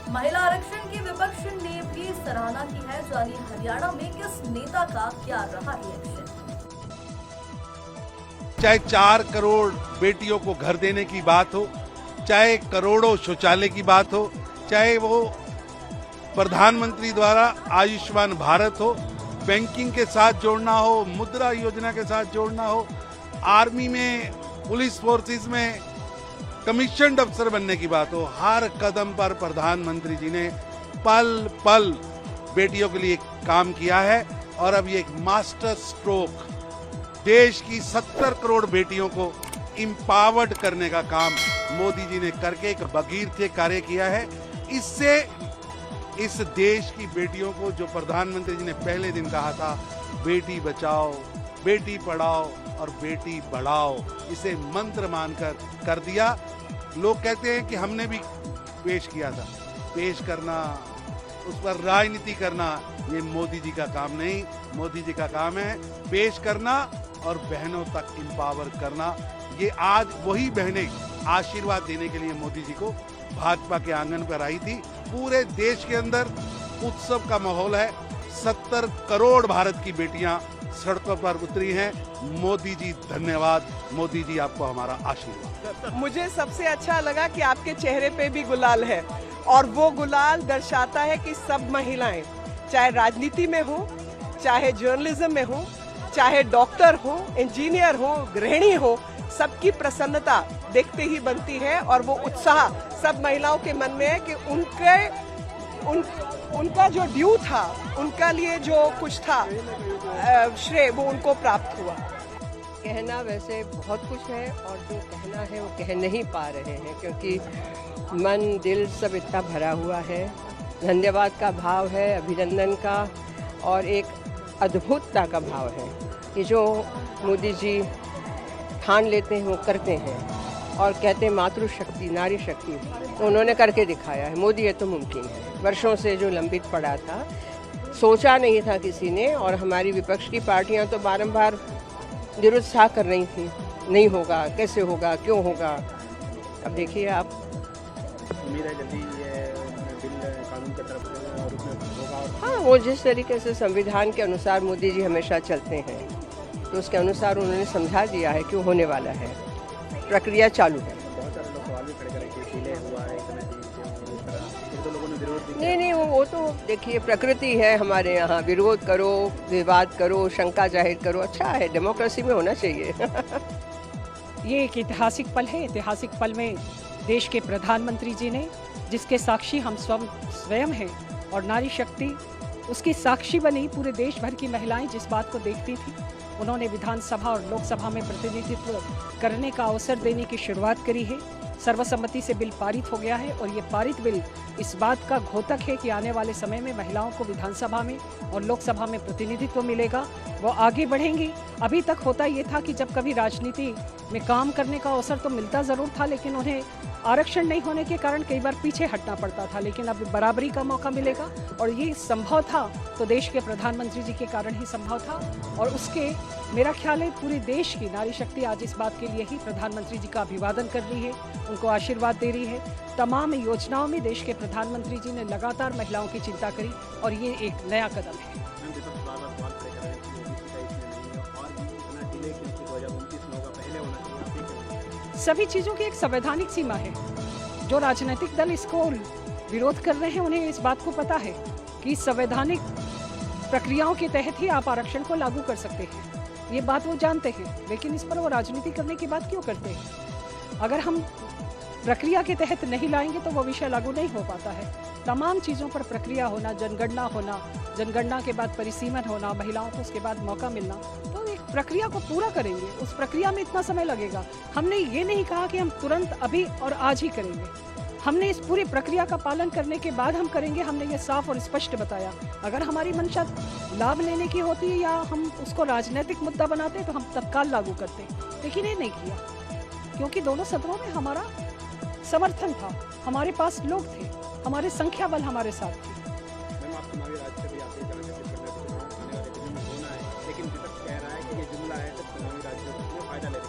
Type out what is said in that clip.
महिला आरक्षण की विपक्ष ने भी सराहना की है। जानिए हरियाणा में किस नेता का क्या रहा रिएक्शन। चाहे 4 करोड़ बेटियों को घर देने की बात हो, चाहे करोड़ों शौचालय की बात हो, चाहे वो प्रधानमंत्री द्वारा आयुष्मान भारत हो, बैंकिंग के साथ जोड़ना हो, मुद्रा योजना के साथ जोड़ना हो, आर्मी में, पुलिस फोर्सेस में कमीशन्ड अफसर बनने की बात हो, हर कदम पर प्रधानमंत्री जी ने पल पल बेटियों के लिए काम किया है। और अब ये एक मास्टर स्ट्रोक देश की 70 करोड़ बेटियों को इंपावर्ड करने का काम मोदी जी ने करके एक भगीरथ कार्य किया है। इससे इस देश की बेटियों को, जो प्रधानमंत्री जी ने पहले दिन कहा था, बेटी बचाओ, बेटी पढ़ाओ और बेटी बढ़ाओ, इसे मंत्र मानकर कर दिया। लोग कहते हैं कि हमने भी पेश किया था। पेश करना, उस पर राजनीति करना, ये मोदी जी का काम नहीं। मोदी जी का काम है पेश करना और बहनों तक इंपावर करना। ये आज वही बहनें आशीर्वाद देने के लिए मोदी जी को भाजपा के आंगन पर आई थी। पूरे देश के अंदर उत्सव का माहौल है। 70 करोड़ भारत की बेटियां सड़कों पर उतरी हैं। मोदी जी धन्यवाद। मोदी जी आपको हमारा आशीर्वाद। मुझे सबसे अच्छा लगा कि आपके चेहरे पे भी गुलाल है और वो गुलाल दर्शाता है कि सब महिलाएं, चाहे राजनीति में हो, चाहे जर्नलिज्म में हो, चाहे डॉक्टर हो, इंजीनियर हो, गृहिणी हो, सबकी प्रसन्नता देखते ही बनती है। और वो उत्साह सब महिलाओं के मन में है कि उनका जो ड्यू था, उनका लिए जो कुछ था श्रेय, वो उनको प्राप्त हुआ। कहना वैसे बहुत कुछ है और जो कहना है वो कह नहीं पा रहे हैं, क्योंकि मन दिल सब इतना भरा हुआ है। धन्यवाद का भाव है, अभिनंदन का, और एक अद्भुतता का भाव है कि जो मोदी जी ठान लेते हैं वो करते हैं। और कहते हैं मातृशक्ति, नारी शक्ति, तो उन्होंने करके दिखाया है। मोदी है तो मुमकिन है। वर्षों से जो लंबित पड़ा था, सोचा नहीं था किसी ने, और हमारी विपक्ष की पार्टियां तो बारंबार निरुत्साह कर रही थी, नहीं होगा, कैसे होगा, क्यों होगा। अब देखिए आप, उम्मीद है जल्दी ये बिल कानून की तरफ रूप में होगा। हाँ, वो जिस तरीके से संविधान के अनुसार मोदी जी हमेशा चलते हैं, तो उसके अनुसार उन्होंने समझा दिया है कि होने वाला है। प्रक्रिया चालू है। बहुत सारे लोग सवाल भी खड़े करें कि डिले हुआ है, इतना फिर तो लोगों ने विरोध भी नहीं नहीं, वो तो देखिए प्रकृति है हमारे यहाँ। विरोध करो, विवाद करो, शंका जाहिर करो, अच्छा है, डेमोक्रेसी में होना चाहिए। ये एक ऐतिहासिक पल है। ऐतिहासिक पल में देश के प्रधानमंत्री जी ने, जिसके साक्षी हम स्वयं हैं, और नारी शक्ति उसकी साक्षी बनी पूरे देश भर की महिलाएं जिस बात को देखती थी, उन्होंने विधानसभा और लोकसभा में प्रतिनिधित्व करने का अवसर देने की शुरुआत करी है। सर्वसम्मति से बिल पारित हो गया है और ये पारित बिल इस बात का घोतक है कि आने वाले समय में महिलाओं को विधानसभा में और लोकसभा में प्रतिनिधित्व मिलेगा, वो आगे बढ़ेंगी। अभी तक होता ये था कि जब कभी राजनीति में काम करने का अवसर तो मिलता ज़रूर था, लेकिन उन्हें आरक्षण नहीं होने के कारण कई बार पीछे हटना पड़ता था। लेकिन अब बराबरी का मौका मिलेगा और ये संभव था तो देश के प्रधानमंत्री जी के कारण ही संभव था। और उसके मेरा ख्याल है पूरे देश की नारी शक्ति आज इस बात के लिए ही प्रधानमंत्री जी का अभिवादन कर रही है, उनको आशीर्वाद दे रही है। तमाम योजनाओं में देश के प्रधानमंत्री जी ने लगातार महिलाओं की चिंता करी और ये एक नया कदम है। सभी चीज़ों की एक संवैधानिक सीमा है। जो राजनीतिक दल इसको विरोध कर रहे हैं, उन्हें इस बात को पता है कि संवैधानिक प्रक्रियाओं के तहत ही आप आरक्षण को लागू कर सकते हैं। ये बात वो जानते हैं, लेकिन इस पर वो राजनीति करने की बात क्यों करते हैं? अगर हम प्रक्रिया के तहत नहीं लाएंगे तो वो विषय लागू नहीं हो पाता है। तमाम चीज़ों पर प्रक्रिया होना, जनगणना होना, जनगणना के बाद परिसीमन होना, महिलाओं को उसके बाद मौका मिलना, तो एक प्रक्रिया को पूरा करेंगे। उस प्रक्रिया में इतना समय लगेगा। हमने ये नहीं कहा कि हम तुरंत अभी और आज ही करेंगे। हमने इस पूरी प्रक्रिया का पालन करने के बाद हम करेंगे। हमने ये साफ और स्पष्ट बताया। अगर हमारी मंशा लाभ लेने की होती है या हम उसको राजनीतिक मुद्दा बनाते तो हम तत्काल लागू करते, लेकिन ये नहीं किया, क्योंकि दोनों सदनों में हमारा समर्थन था, हमारे पास लोग थे, हमारे संख्या बल हमारे साथ थी।